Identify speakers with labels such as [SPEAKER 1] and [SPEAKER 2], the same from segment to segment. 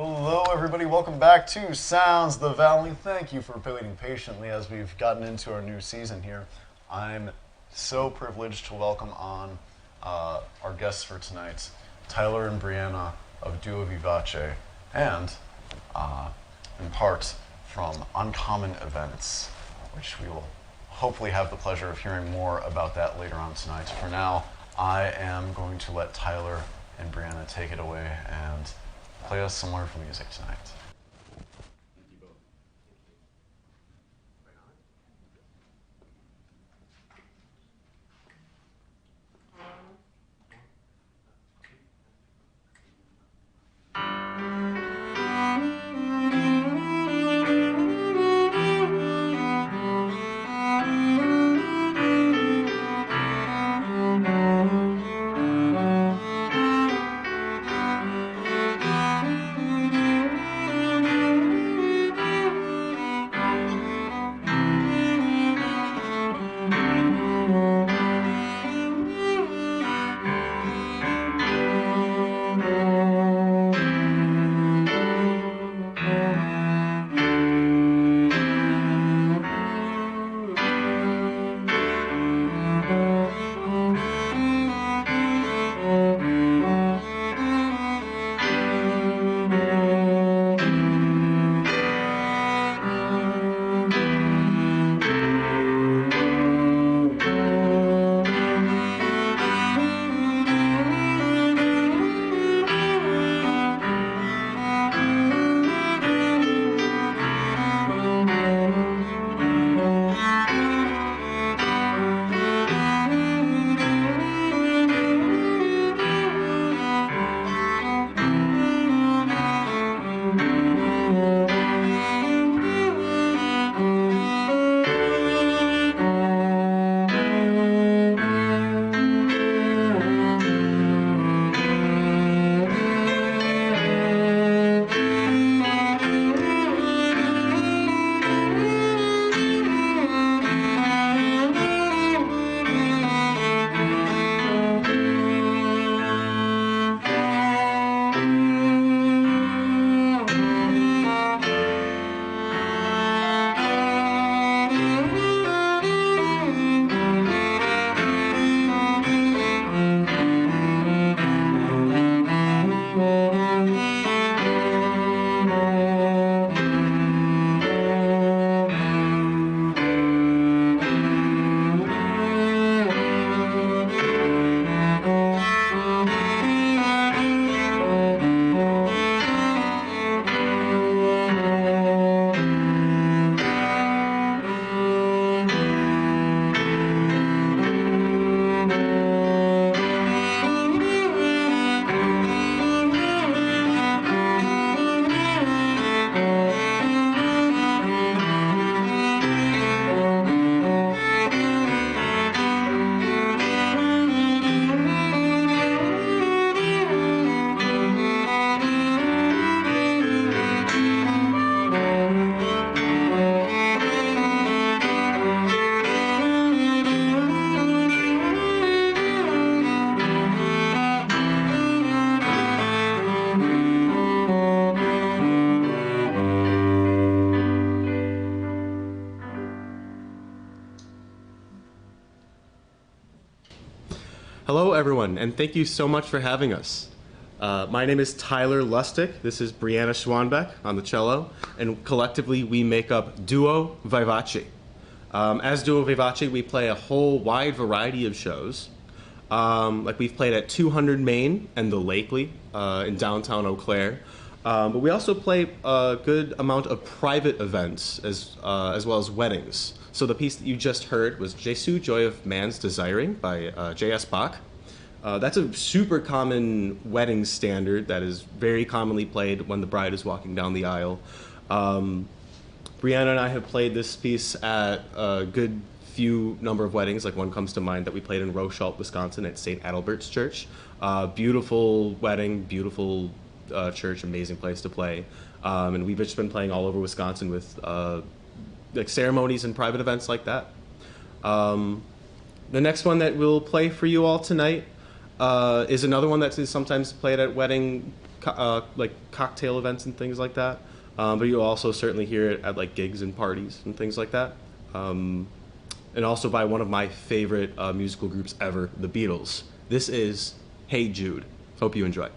[SPEAKER 1] Hello, everybody. Welcome back to Sounds the Valley. Thank you for waiting patiently as we've gotten into our new season here. I'm so privileged to welcome on our guests for tonight, Tyler and Brianna of Duo Vivace, and in part from Uncommon Events, which we will hopefully have the pleasure of hearing more about that later on tonight. For now, I am going to let Tyler and Brianna take it away and play us some wonderful music tonight. Thank you both.
[SPEAKER 2] Hello, everyone, and thank you so much for having us. My name is Tyler Lustig. This is Brianna Schwanbeck on the cello, and collectively we make up Duo Vivace. As Duo Vivace, we play a whole wide variety of shows. Like we've played at 200 Main and the Lakely in downtown Eau Claire. But we also play a good amount of private events as well as weddings. So the piece that you just heard was Jesu, Joy of Man's Desiring by J.S. Bach. That's a super common wedding standard that is very commonly played when the bride is walking down the aisle. Brianna and I have played this piece at a good few number of weddings. Like one comes to mind that we played in Rochelle, Wisconsin at St. Adalbert's Church. Beautiful wedding, beautiful church, amazing place to play. And we've just been playing all over Wisconsin with like ceremonies and private events like that. The next one that we'll play for you all tonight is another one that is sometimes played at wedding like cocktail events and things like that. But you'll also certainly hear it at like gigs and parties and things like that. And also by one of my favorite musical groups ever, the Beatles. This is Hey Jude. Hope you enjoy.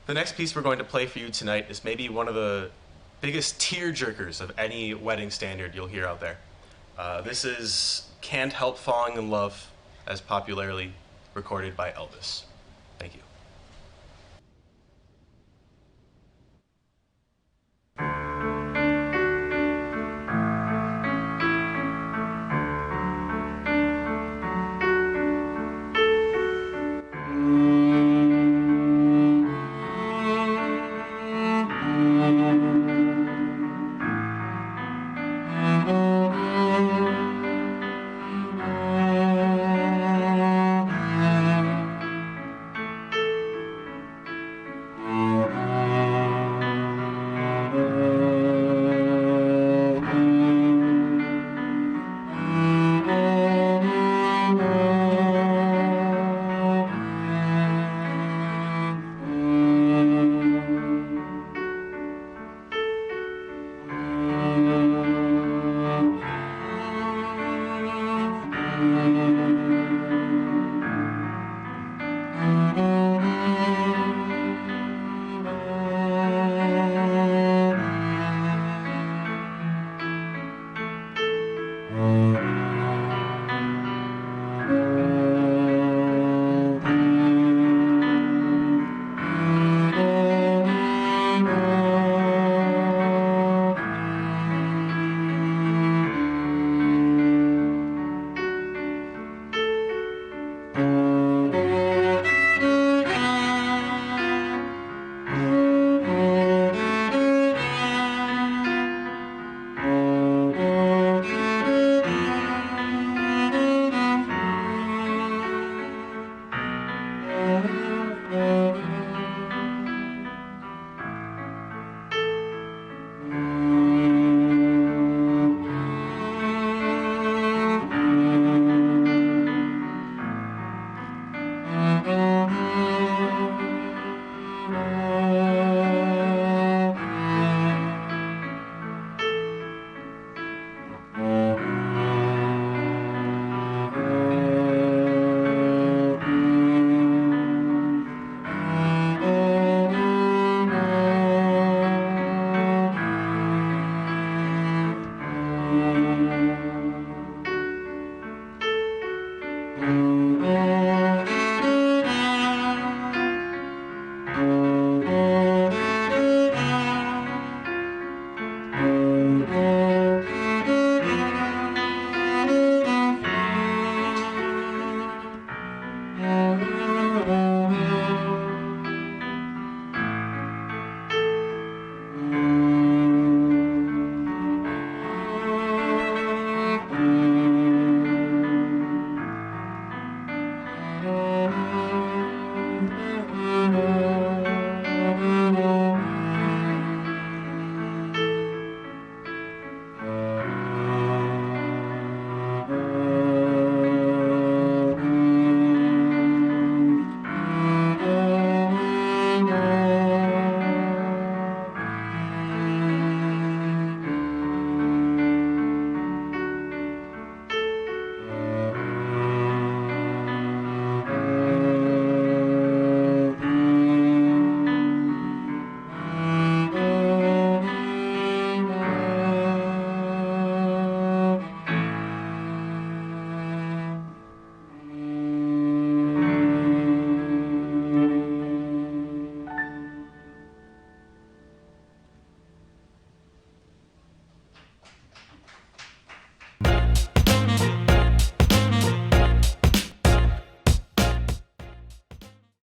[SPEAKER 2] The next piece we're going to play for you tonight is maybe one of the biggest tear jerkers of any wedding standard you'll hear out there. This is Can't Help Falling in Love, as popularly recorded by Elvis. Thank you.